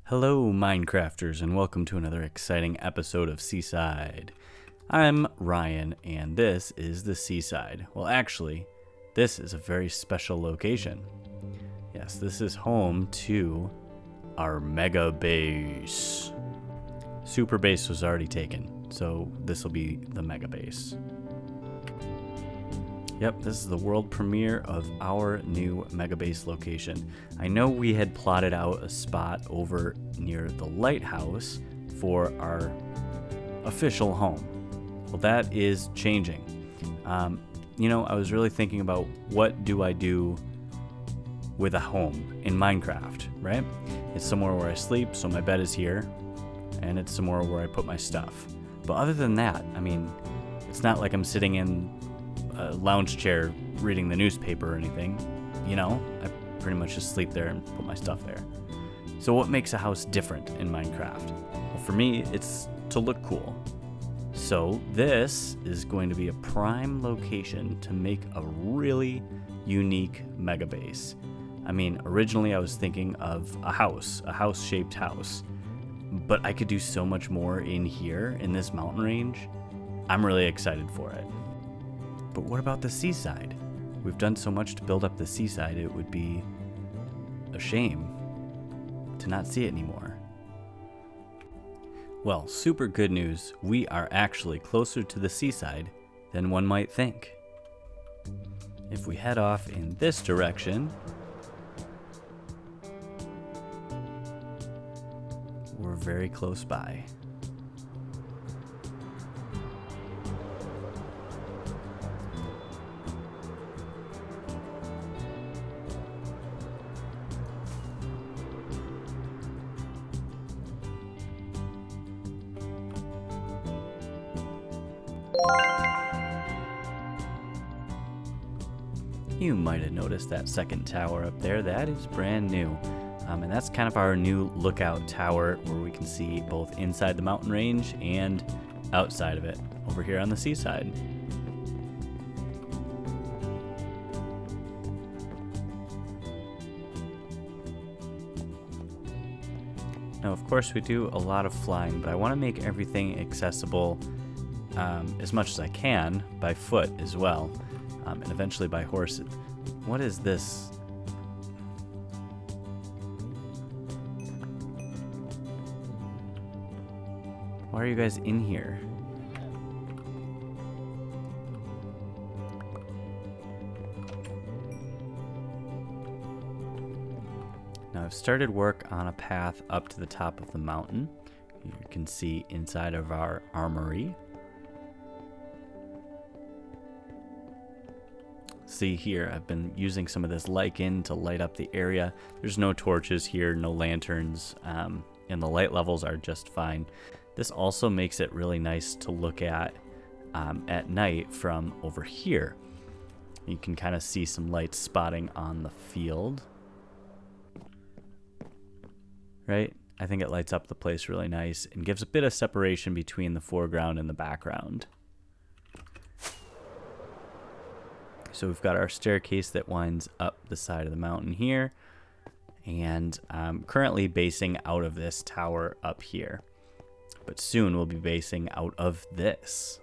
Hello, Minecrafters, and welcome to another exciting episode of Seaside. I'm Ryan, and this is the Seaside. Well, actually, this is a very special location. Yes, this is home to our mega base. Super base was already taken, so this will be the mega base. Yep, this is the world premiere of our new mega base location. I know we had plotted out a spot over near the lighthouse for our official home. Well, that is changing. I was really thinking about what do I do with a home in Minecraft, right? It's somewhere where I sleep, so my bed is here, and it's somewhere where I put my stuff. But other than that, it's not like I'm sitting in a lounge chair reading the newspaper or anything. I pretty much just sleep there and put my stuff there. So what makes a house different in Minecraft? Well, for me, it's to look cool. So this is going to be a prime location to make a really unique mega base. Originally I was thinking of a house-shaped house, but I could do so much more in here in this mountain range. I'm really excited for it. But what about the seaside? We've done so much to build up the seaside, it would be a shame to not see it anymore. Well, super good news, we are actually closer to the seaside than one might think. If we head off in this direction, we're very close by. You might have noticed that second tower up there. That is brand new. And that's kind of our new lookout tower where we can see both inside the mountain range and outside of it over here on the seaside. Now, of course, we do a lot of flying, but I want to make everything accessible as much as I can by foot as well. And eventually by horse. What is this? Why are you guys in here? Now I've started work on a path up to the top of the mountain. You can see inside of our armory. See here, I've been using some of this lichen to light up the area. There's no torches here, no lanterns, and the light levels are just fine. This also makes it really nice to look at night from over here. You can kind of see some light spotting on the field. Right? I think it lights up the place really nice and gives a bit of separation between the foreground and the background. So we've got our staircase that winds up the side of the mountain here, and I'm currently basing out of this tower up here, but soon we'll be basing out of this.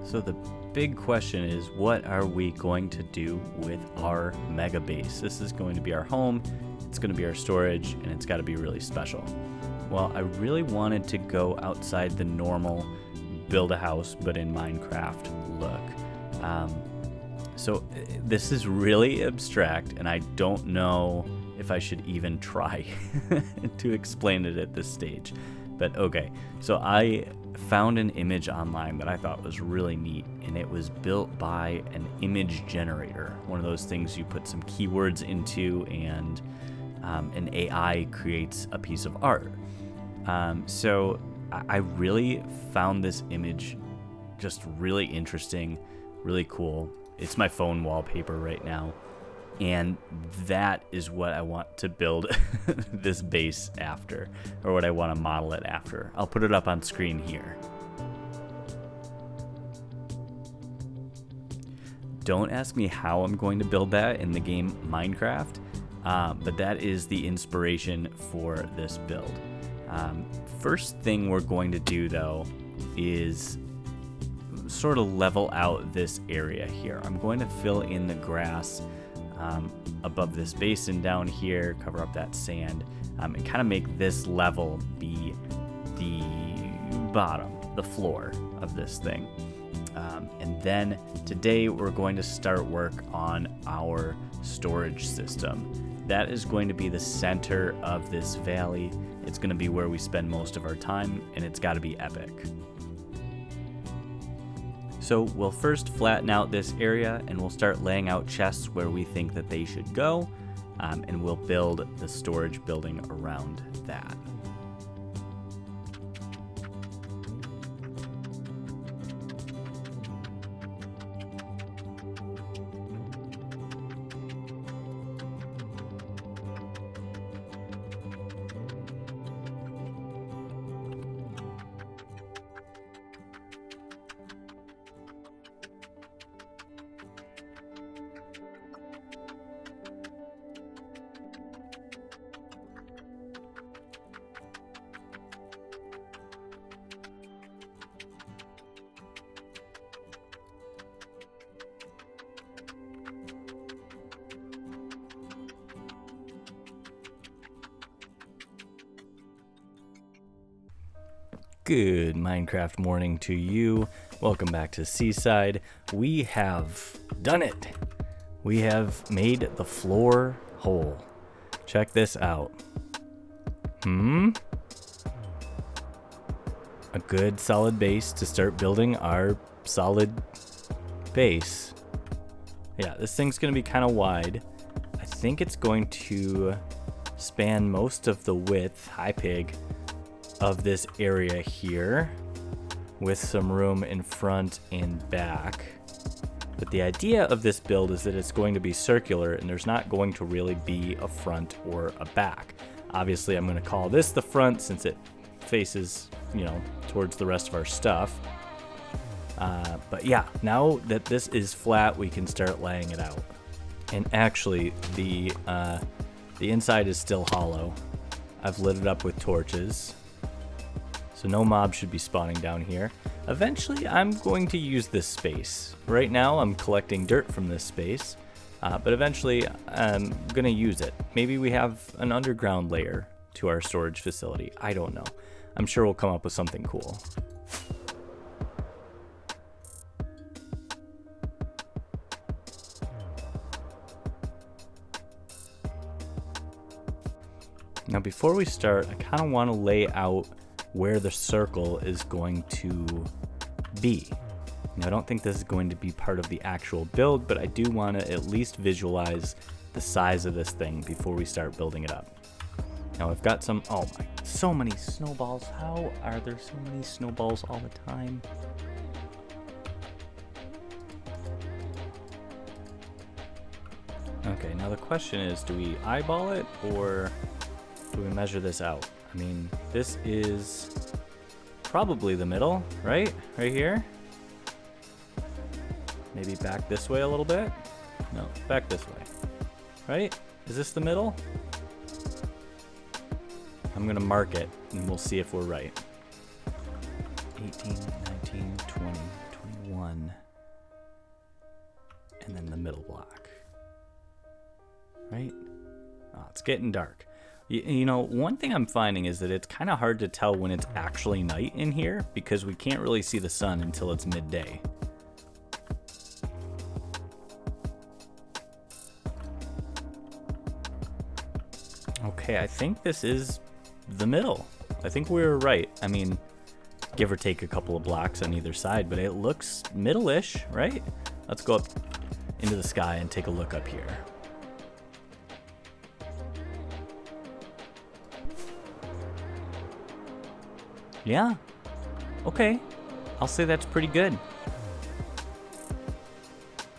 So the big question is, what are we going to do with our mega base? This is going to be our home, it's going to be our storage, and it's got to be really special. Well, I really wanted to go outside the normal build a house but in Minecraft look. So this is really abstract, and I don't know if I should even try to explain it at this stage. But okay, so I found an image online that I thought was really neat, and it was built by an image generator, one of those things you put some keywords into and an AI creates a piece of art. So I really found this image just really interesting, really cool. It's my phone wallpaper right now, and that is what I want to build this base after, or what I want to model it after. I'll put it up on screen here. Don't ask me how I'm going to build that in the game Minecraft, but that is the inspiration for this build. First thing we're going to do, though, is sort of level out this area here. I'm going to fill in the grass above this basin down here, cover up that sand, and kind of make this level be the bottom, the floor of this thing. And then today we're going to start work on our storage system. That is going to be the center of this valley. It's going to be where we spend most of our time, and it's got to be epic. So we'll first flatten out this area, and we'll start laying out chests where we think that they should go, and we'll build the storage building around that. Good Minecraft morning to you. Welcome back to Seaside. We have done it. We have made the floor whole. Check this out. A good solid base to start building our solid base. Yeah, this thing's gonna be kind of wide. I think it's going to span most of the width, hi pig, of this area here, with some room in front and back. But the idea of this build is that it's going to be circular, and there's not going to really be a front or a back. Obviously, I'm going to call this the front since it faces, towards the rest of our stuff. But yeah, now that this is flat, we can start laying it out. And actually, the inside is still hollow. I've lit it up with torches, so no mob should be spawning down here. Eventually, I'm going to use this space. Right now, I'm collecting dirt from this space, but eventually, I'm going to use it. Maybe we have an underground layer to our storage facility. I don't know. I'm sure we'll come up with something cool. Now, before we start, I kind of want to lay out where the circle is going to be. Now, I don't think this is going to be part of the actual build, but I do want to at least visualize the size of this thing before we start building it up. Now, I've got so many snowballs. How are there so many snowballs all the time? Okay, now the question is, do we eyeball it or do we measure this out? I mean, this is probably the middle, right? Right here? Maybe back this way a little bit? No, back this way. Right? Is this the middle? I'm gonna mark it and we'll see if we're right. 18, 19, 20, 21. And then the middle block. Right? Oh, it's getting dark. One thing I'm finding is that it's kind of hard to tell when it's actually night in here because we can't really see the sun until it's midday. Okay, I think this is the middle. I think we were right. I mean, give or take a couple of blocks on either side, but it looks middle-ish, right? Let's go up into the sky and take a look up here. Yeah, okay, I'll say that's pretty good.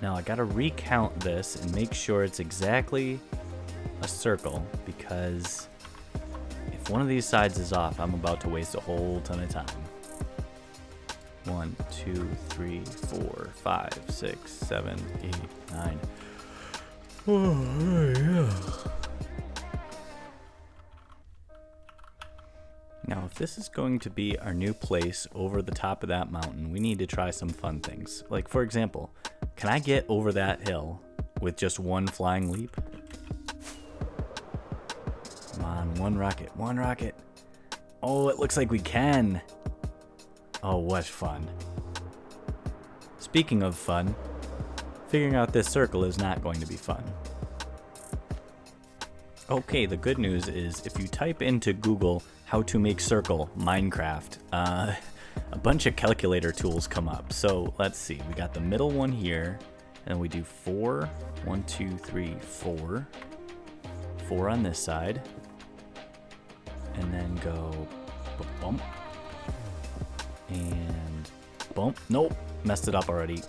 Now I gotta recount this and make sure it's exactly a circle, because if one of these sides is off, I'm about to waste a whole ton of time. 1, 2, 3, 4, 5, 6, 7, 8, 9. Oh, yeah. Now, if this is going to be our new place over the top of that mountain, we need to try some fun things. Like, for example, can I get over that hill with just one flying leap? Come on, one rocket, one rocket. Oh, it looks like we can. Oh, what fun. Speaking of fun, figuring out this circle is not going to be fun. Okay, the good news is if you type into Google how to make circle Minecraft, a bunch of calculator tools come up. So let's see, we got the middle one here, and we do 4, 1, 2, 3, 4. 4 on this side, and then go bump, and bump. Nope, messed it up already.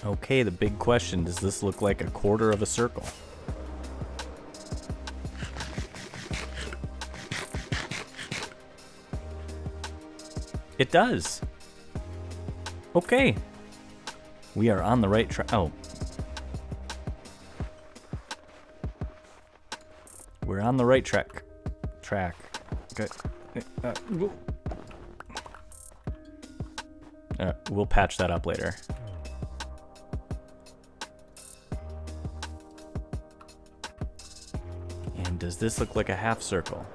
Okay, the big question, does this look like a quarter of a circle? It does. Okay. We are on the right track. Oh. We're on the right track. Okay. We'll patch that up later. And does this look like a half circle?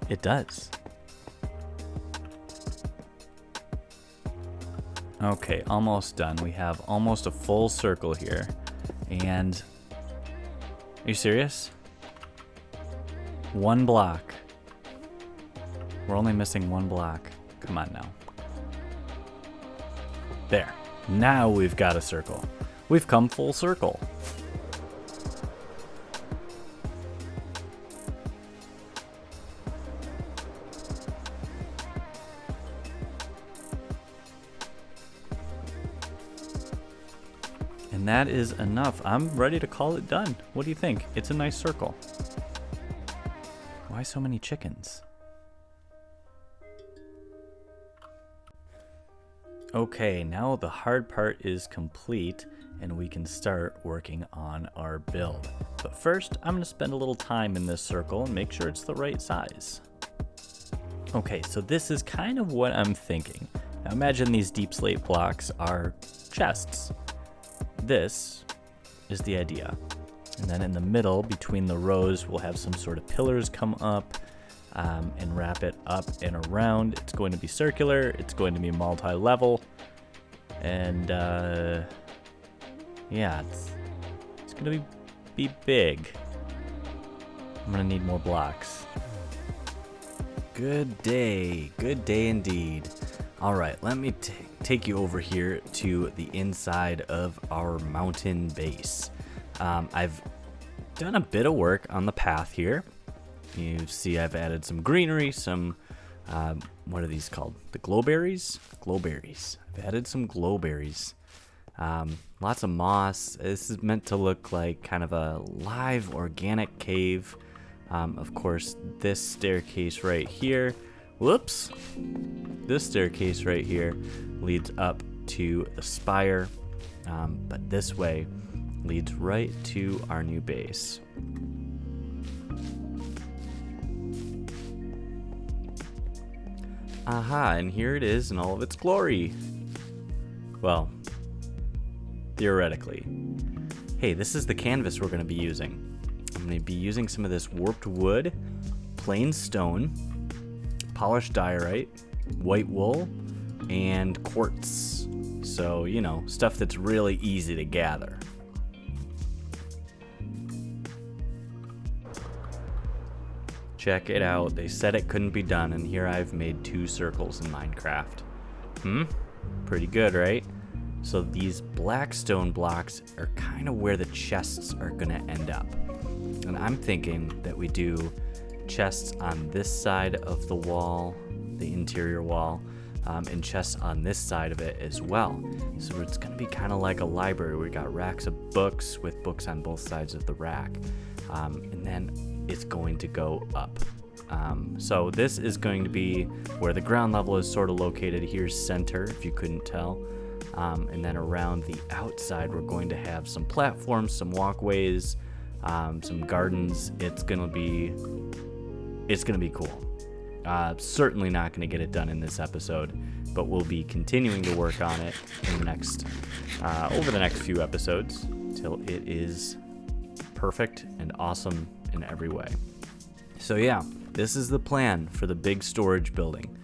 It does. Okay, almost done. We have almost a full circle here. And are you serious? One block. We're only missing one block. Come on now. There. Now we've got a circle. We've come full circle. And that is enough. I'm ready to call it done. What do you think? It's a nice circle. Why so many chickens? Okay, now the hard part is complete and we can start working on our build. But first, I'm going to spend a little time in this circle and make sure it's the right size. Okay, so this is kind of what I'm thinking. Now imagine these deep slate blocks are chests. This is the idea. And then in the middle, between the rows, we'll have some sort of pillars come up and wrap it up and around. It's going to be circular. It's going to be multi-level. And yeah, it's going to be big. I'm going to need more blocks. Good day indeed. All right, let me take you over here to the inside of our mountain base. I've done a bit of work on the path here. You see I've added some greenery, some, what are these called? The glowberries? Glowberries. I've added some glowberries. Lots of moss. This is meant to look like kind of a live organic cave. Of course, this staircase right here, whoops, this staircase right here leads up to the spire, but this way leads right to our new base. Aha, and here it is in all of its glory. Well, theoretically. Hey, this is the canvas we're going to be using. I'm going to be using some of this warped wood, plain stone, polished diorite, white wool, and quartz. So, you know, stuff that's really easy to gather. Check it out. They said it couldn't be done, and here I've made 2 circles in Minecraft. Pretty good, right? So these black stone blocks are kind of where the chests are gonna end up. And I'm thinking that we do chests on this side of the wall, the interior wall, and chests on this side of it as well. So it's gonna be kind of like a library. We got racks of books with books on both sides of the rack. And then it's going to go up. So this is going to be where the ground level is sort of located. Here's center, if you couldn't tell. And then around the outside, we're going to have some platforms, some walkways, some gardens. It's gonna be cool. Certainly not gonna get it done in this episode, but we'll be continuing to work on it in the next, over the next few episodes till it is perfect and awesome in every way. So yeah, this is the plan for the big storage building.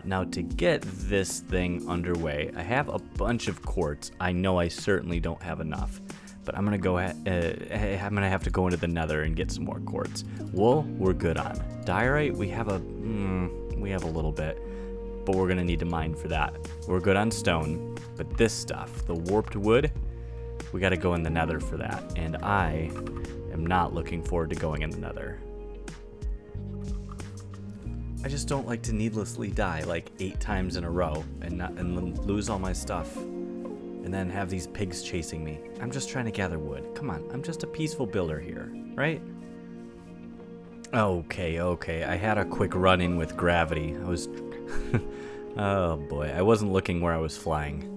Now to get this thing underway, I have a bunch of quartz. I know I certainly don't have enough, but I'm gonna have to go into the Nether and get some more quartz. Wool, we're good on. Diorite, we have a little bit, but we're gonna need to mine for that. We're good on stone, but this stuff, the warped wood, we gotta go in the Nether for that, and I am not looking forward to going in the Nether. I just don't like to needlessly die like 8 times in a row and lose all my stuff and then have these pigs chasing me. I'm just trying to gather wood. Come on, I'm just a peaceful builder here, right? Okay. I had a quick run-in with gravity. I was... oh boy, I wasn't looking where I was flying.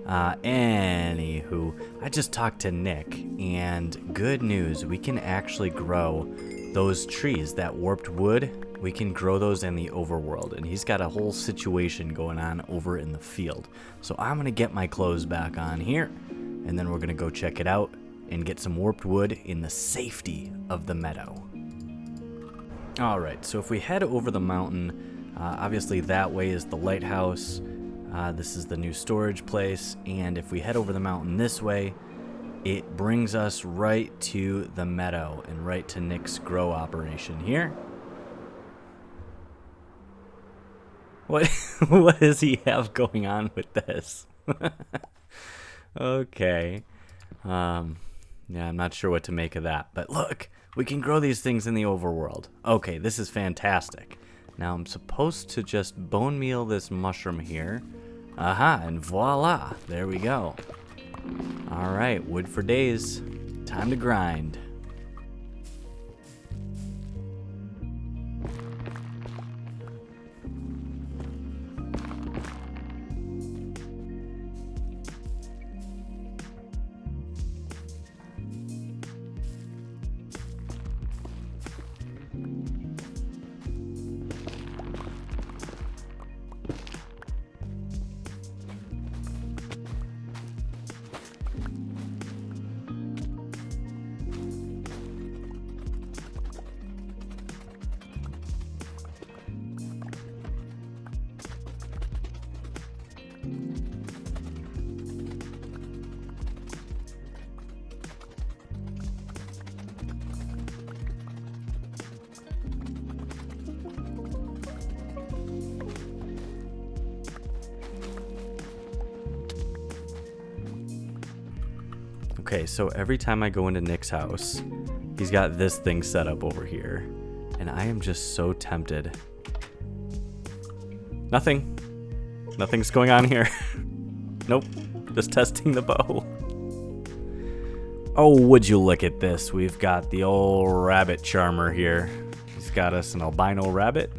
Anywho, I just talked to Nick, and good news, we can actually grow those trees, that warped wood. We can grow those in the overworld, and he's got a whole situation going on over in the field. So I'm gonna get my clothes back on here, and then we're gonna go check it out and get some warped wood in the safety of the meadow. Alright, so if we head over the mountain, obviously that way is the lighthouse. This is the new storage place, and if we head over the mountain this way, it brings us right to the meadow and right to Nick's grow operation here. What does he have going on with this? Okay. Yeah, I'm not sure what to make of that. But look, we can grow these things in the overworld. Okay, this is fantastic. Now I'm supposed to just bone meal this mushroom here. Aha, and voila, there we go. All right, wood for days. Time to grind. Okay, so every time I go into Nick's house, he's got this thing set up over here, and I am just so tempted. Nothing's going on here. Nope, just testing the bow. Oh, would you look at this? We've got the old rabbit charmer here. He's got us an albino rabbit.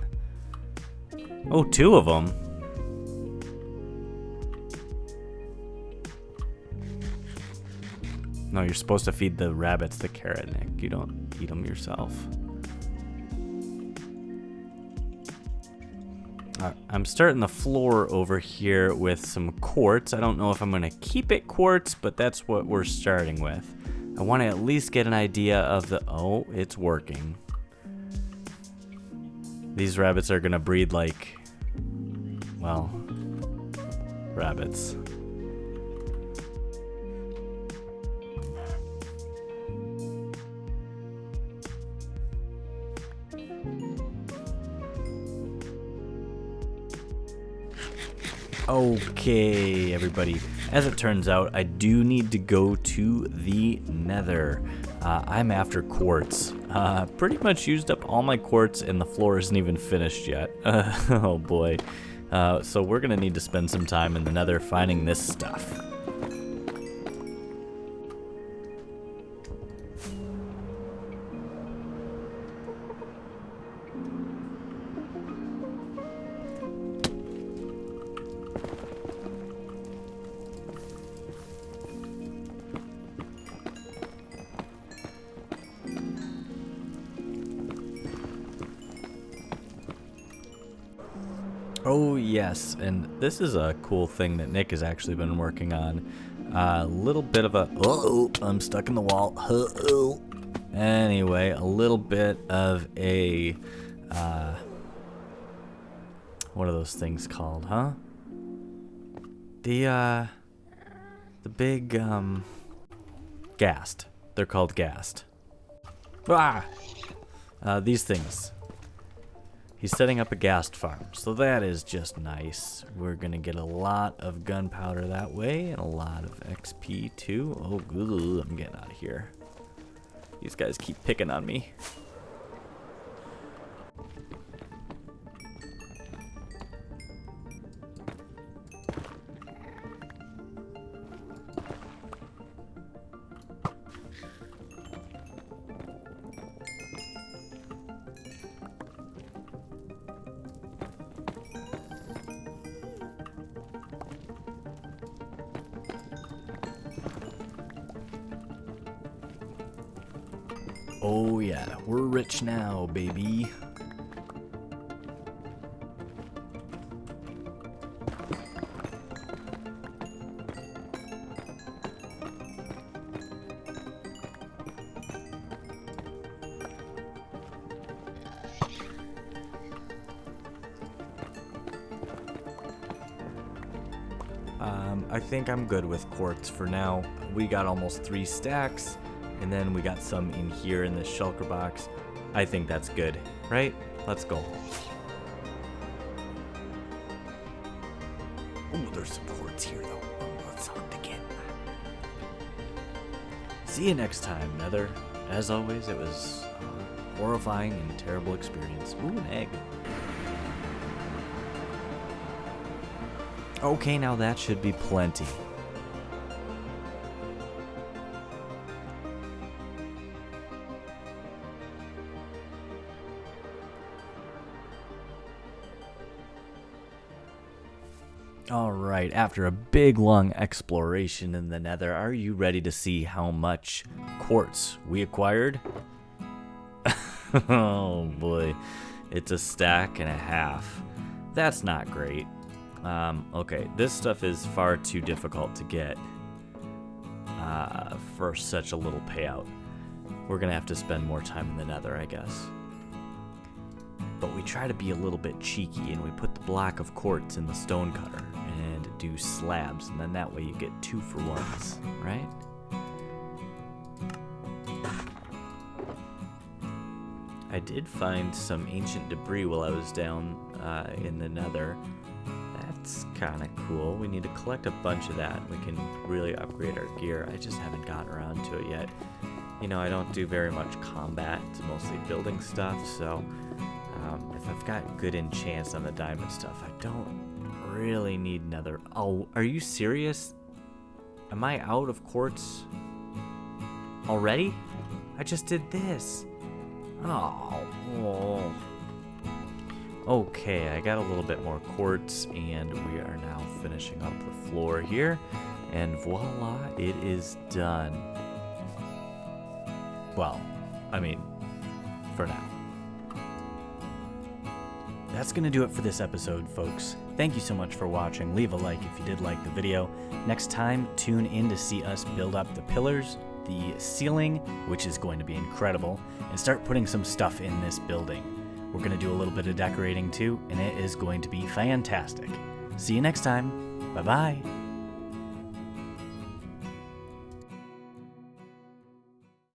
Oh, 2 of them. No, you're supposed to feed the rabbits the carrot, Nick. You don't eat them yourself. I'm starting the floor over here with some quartz. I don't know if I'm going to keep it quartz, but that's what we're starting with. I want to at least get an idea of the... Oh, it's working. These rabbits are going to breed like... well, rabbits. Okay, everybody. As it turns out, I do need to go to the Nether. I'm after quartz. Pretty much used up all my quartz and the floor isn't even finished yet. Oh boy. So we're gonna need to spend some time in the Nether finding this stuff. Oh yes, and this is a cool thing that Nick has actually been working on. A little bit of a, oh, I'm stuck in the wall. Anyway, a little bit of a, what are those things called, huh? The big, ghast. They're called ghast. Ah! These things. He's setting up a ghast farm, so that is just nice. We're gonna get a lot of gunpowder that way, and a lot of XP too. Oh, good, I'm getting out of here. These guys keep picking on me. Oh yeah, we're rich now, baby. I think I'm good with quartz for now. We got almost 3 stacks. And then we got some in here in this shulker box. I think that's good, right? Let's go. Oh, there's some quartz here though. Let's hunt again. See you next time, Nether. As always, it was a horrifying and terrible experience. Ooh, an egg. Okay, now that should be plenty. Alright, after a big long exploration in the Nether, are you ready to see how much quartz we acquired? Oh boy, it's a stack and a half. That's not great. Okay, this stuff is far too difficult to get for such a little payout. We're gonna have to spend more time in the Nether, I guess. But we try to be a little bit cheeky and we put the block of quartz in the stone cutter and do slabs, and then that way you get 2 for 1s, right? I did find some ancient debris while I was down in the Nether. That's kind of cool. We need to collect a bunch of that. We can really upgrade our gear. I just haven't gotten around to it yet. You know, I don't do very much combat. It's mostly building stuff, so if I've got good enchants on the diamond stuff, I don't really need another. Oh, are you serious? Am I out of quartz already? I just did this. Oh. Okay, I got a little bit more quartz, and we are now finishing up the floor here, and voila, it is done. Well, I mean, for now. That's going to do it for this episode, folks. Thank you so much for watching. Leave a like if you did like the video. Next time, tune in to see us build up the pillars, the ceiling, which is going to be incredible, and start putting some stuff in this building. We're going to do a little bit of decorating too, and it is going to be fantastic. See you next time. Bye-bye.